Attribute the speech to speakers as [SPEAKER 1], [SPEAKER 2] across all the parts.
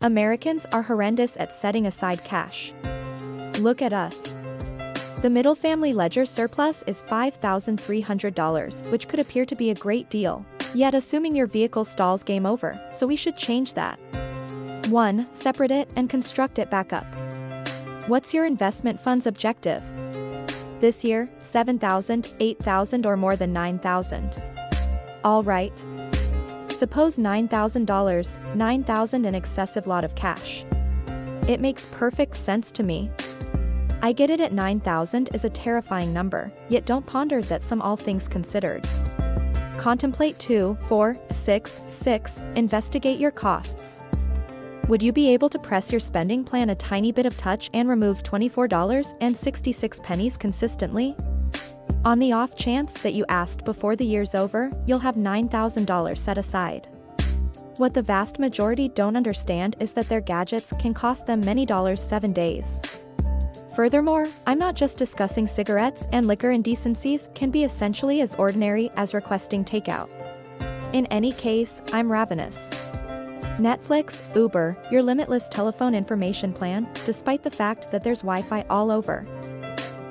[SPEAKER 1] Americans are horrendous at setting aside cash. Look at us. The middle family ledger surplus is $5,300, which could appear to be a great deal. Yet assuming your vehicle stalls, game over, so we should change that. 1. Separate it and construct it back up. What's your investment fund's objective? This year, $7,000, $8,000 or more than $9,000. All right. Suppose $9,000, $9,000 an excessive lot of cash. It makes perfect sense to me. I get it at 9,000 is a terrifying number, yet don't ponder that some all things considered. Contemplate 2, 4, 6, 6, investigate your costs. Would you be able to press your spending plan a tiny bit of touch and remove $24.66 consistently? On the off chance that you asked before the year's over, you'll have $9,000 set aside. What the vast majority don't understand is that their gadgets can cost them many dollars 7 days. Furthermore, I'm not just discussing cigarettes, and liquor indecencies can be essentially as ordinary as requesting takeout. In any case, I'm ravenous. Netflix, Uber, your limitless telephone information plan, despite the fact that there's Wi-Fi all over.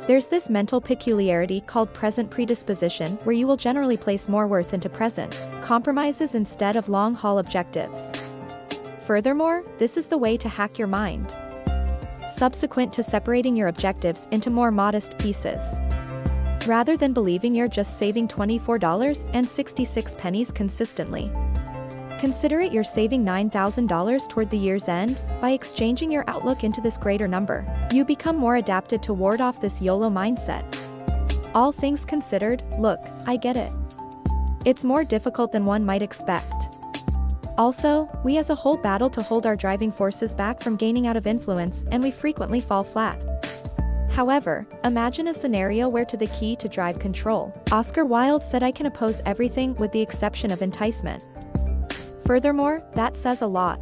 [SPEAKER 1] There's this mental peculiarity called present predisposition where you will generally place more worth into present compromises instead of long-haul objectives. Furthermore, this is the way to hack your mind. Subsequent to separating your objectives into more modest pieces. Rather than believing you're just saving $24.66 consistently. Consider it you're saving $9,000 toward the year's end. By exchanging your outlook into this greater number, you become more adapted to ward off this YOLO mindset. All things considered, look, I get it. It's more difficult than one might expect. Also, we as a whole battle to hold our driving forces back from gaining out of influence, and we frequently fall flat. However, imagine a scenario where to the key to drive control. Oscar Wilde said, I can oppose everything with the exception of enticement. Furthermore, that says a lot.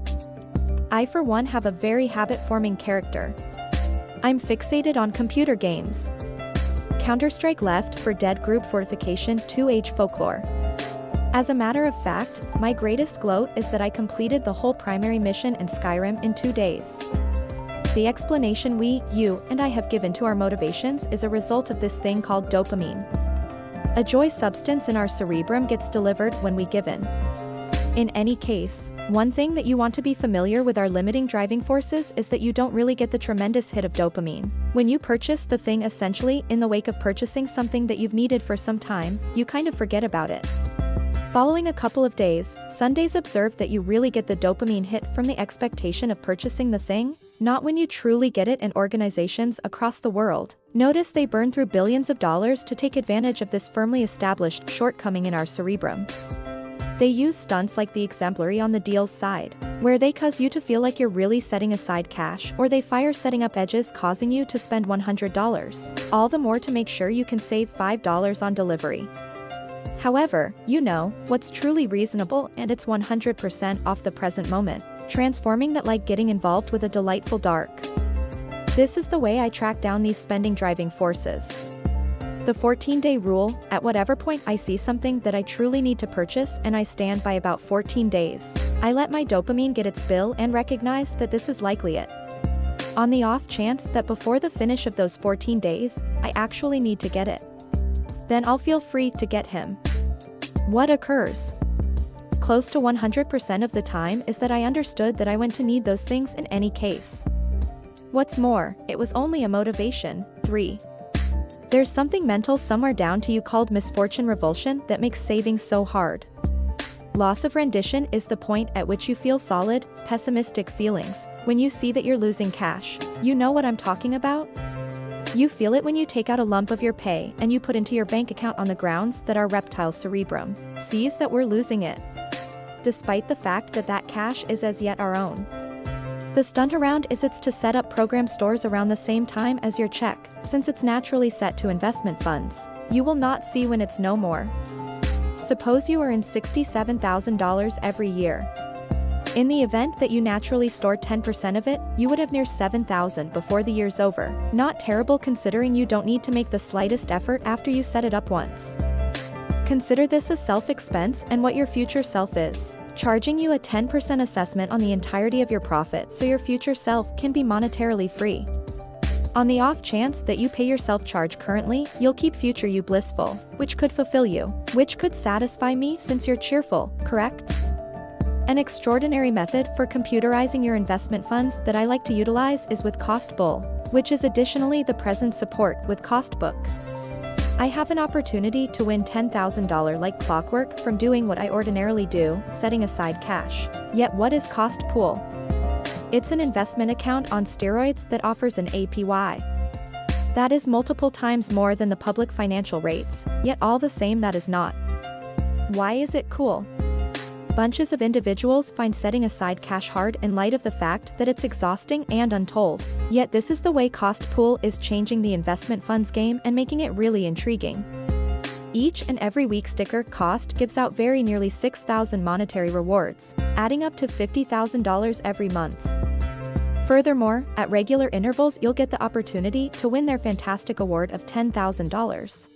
[SPEAKER 1] I for one have a very habit-forming character. I'm fixated on computer games. Counter-Strike Left 4 Dead group fortification 2H folklore. As a matter of fact, my greatest gloat is that I completed the whole primary mission in Skyrim in 2 days. The explanation you, and I have given to our motivations is a result of this thing called dopamine. A joy substance in our cerebrum gets delivered when we give in. In any case, one thing that you want to be familiar with our limiting driving forces is that you don't really get the tremendous hit of dopamine. When you purchase the thing essentially in the wake of purchasing something that you've needed for some time, you kind of forget about it. Following a couple of days, Sundays observe that you really get the dopamine hit from the expectation of purchasing the thing, not when you truly get it, and organizations across the world notice they burn through billions of dollars to take advantage of this firmly established shortcoming in our cerebrum. They use stunts like the exemplary on the deals side, where they cause you to feel like you're really setting aside cash, or they fire setting up edges causing you to spend $100, all the more to make sure you can save $5 on delivery. However, you know what's truly reasonable, and it's 100% off the present moment, transforming that like getting involved with a delightful dark. This is the way I track down these spending driving forces. The 14-day rule, at whatever point I see something that I truly need to purchase and I stand by about 14 days, I let my dopamine get its bill and recognize that this is likely it. On the off chance that before the finish of those 14 days, I actually need to get it. Then I'll feel free to get him. What occurs? Close to 100% of the time is that I understood that I went to need those things in any case. What's more, it was only a motivation. 3. There's something mental somewhere down to you called misfortune revulsion that makes saving so hard. Loss of rendition is the point at which you feel solid, pessimistic feelings. When you see that you're losing cash, you know what I'm talking about? You feel it when you take out a lump of your pay and you put into your bank account on the grounds that our reptile cerebrum sees that we're losing it, despite the fact that that cash is as yet our own. The stunt around is it's to set up program stores around the same time as your check, since it's naturally set to investment funds. You will not see when it's no more. Suppose you earn $67,000 every year. In the event that you naturally store 10% of it, you would have near $7,000 before the year's over. Not terrible considering you don't need to make the slightest effort after you set it up once. Consider this a self-expense and what your future self is. charging you a 10% assessment on the entirety of your profit so your future self can be monetarily free. On the off chance that you pay your self-charge currently, you'll keep future you blissful, which could fulfill you, which could satisfy me since you're cheerful, correct? An extraordinary method for computerizing your investment funds that I like to utilize is with Costbull, which is additionally the present support with Costbook. I have an opportunity to win $10,000 like clockwork from doing what I ordinarily do, setting aside cash. Yet what is Costpool? It's an investment account on steroids that offers an APY. That is multiple times more than the public financial rates, yet all the same that is not. Why is it cool? Bunches of individuals find setting aside cash hard in light of the fact that it's exhausting and untold. Yet this is the way Costpool is changing the investment funds game and making it really intriguing. Each and every week sticker cost gives out very nearly 6,000 monetary rewards, adding up to $50,000 every month. Furthermore, at regular intervals you'll get the opportunity to win their fantastic award of $10,000.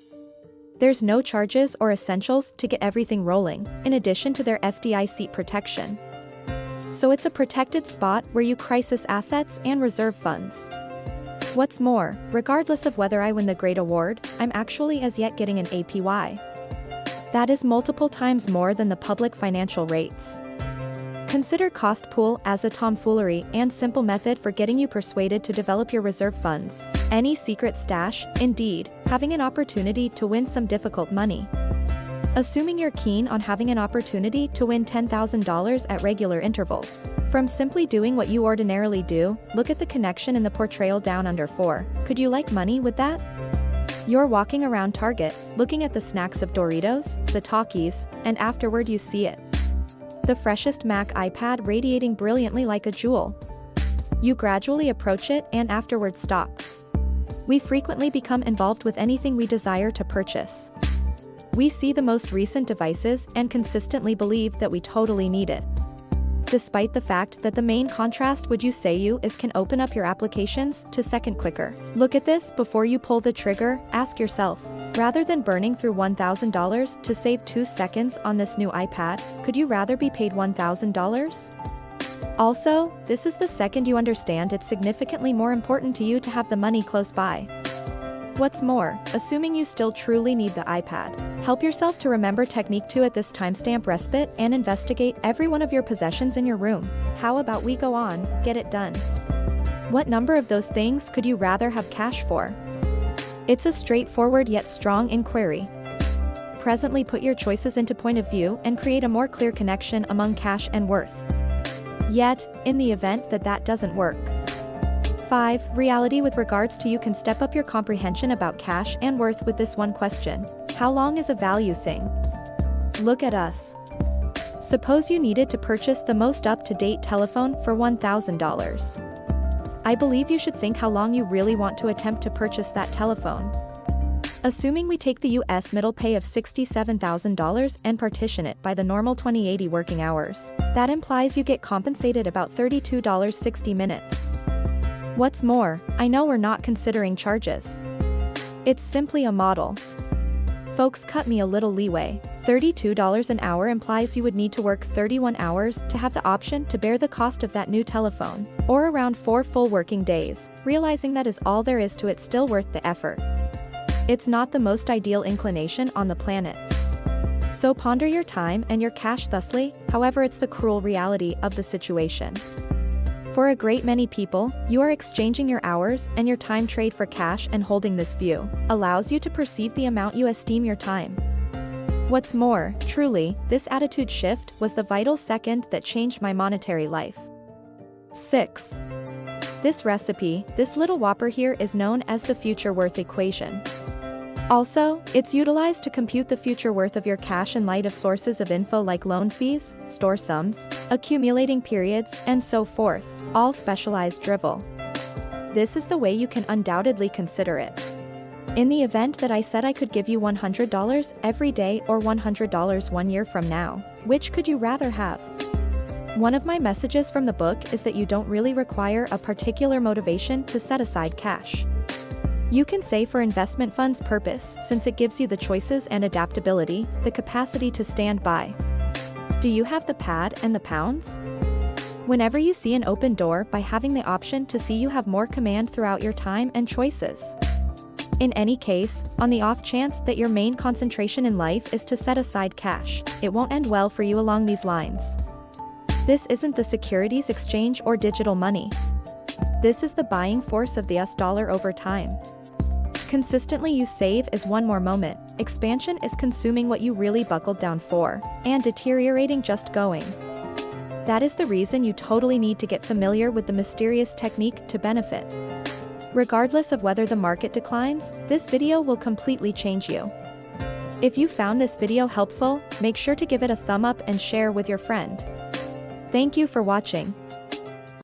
[SPEAKER 1] There's no charges or essentials to get everything rolling, in addition to their FDIC protection. So it's a protected spot where you crisis assets and reserve funds. What's more, regardless of whether I win the great award, I'm actually as yet getting an APY. That is multiple times more than the public financial rates. Consider Costpool as a tomfoolery and simple method for getting you persuaded to develop your reserve funds. Any secret stash, indeed, having an opportunity to win some difficult money. Assuming you're keen on having an opportunity to win $10,000 at regular intervals. From simply doing what you ordinarily do, look at the connection in the portrayal down under 4. Could you like money with that? You're walking around Target, looking at the snacks of Doritos, the Takis, and afterward you see it. The freshest Mac iPad radiating brilliantly like a jewel. You gradually approach it and afterward stop. We frequently become involved with anything we desire to purchase. We see the most recent devices and consistently believe that we totally need it. Despite the fact that the main contrast would you say you is can open up your applications to second quicker. Look at this before you pull the trigger, ask yourself. Rather than burning through $1,000 to save 2 seconds on this new iPad, could you rather be paid $1,000? Also, this is the second you understand it's significantly more important to you to have the money close by. What's more, assuming you still truly need the iPad, help yourself to remember technique 2 at this timestamp respite and investigate every one of your possessions in your room. How about we go on, get it done? What number of those things could you rather have cash for? It's a straightforward yet strong inquiry. Presently put your choices into point of view and create a more clear connection among cash and worth. Yet, in the event that that doesn't work. 5. Reality with regards to you can step up your comprehension about cash and worth with this one question. How long is a value thing? Look at us. Suppose you needed to purchase the most up-to-date telephone for $1,000. I believe you should think how long you really want to attempt to purchase that telephone. Assuming we take the US middle pay of $67,000 and partition it by the normal 20/80 working hours, that implies you get compensated about $32.60 minutes. What's more, I know we're not considering charges. It's simply a model. Folks, cut me a little leeway. $32 an hour implies you would need to work 31 hours to have the option to bear the cost of that new telephone, or around 4 full working days, realizing that is all there is to it, still worth the effort. It's not the most ideal inclination on the planet. So ponder your time and your cash thusly, however it's the cruel reality of the situation. For a great many people, you are exchanging your hours and your time trade for cash, and holding this view allows you to perceive the amount you esteem your time. What's more, truly, this attitude shift was the vital second that changed my monetary life. 6. This recipe, this little whopper here, is known as the future worth equation. Also, it's utilized to compute the future worth of your cash in light of sources of info like loan fees, store sums, accumulating periods, and so forth, all specialized drivel. This is the way you can undoubtedly consider it. In the event that I said I could give you $100 every day or $100 1 year from now, which could you rather have? One of my messages from the book is that you don't really require a particular motivation to set aside cash. You can save for investment funds purpose since it gives you the choices and adaptability, the capacity to stand by. Do you have the pad and the pounds? Whenever you see an open door, by having the option to see, you have more command throughout your time and choices. In any case, on the off chance that your main concentration in life is to set aside cash, it won't end well for you along these lines. This isn't the securities exchange or digital money. This is the buying force of the US dollar over time. Consistently you save is one more moment, expansion is consuming what you really buckled down for, and deteriorating just going. That is the reason you totally need to get familiar with the mysterious technique to benefit. Regardless of whether the market declines, this video will completely change you. If you found this video helpful, make sure to give it a thumb up and share with your friend. Thank you for watching.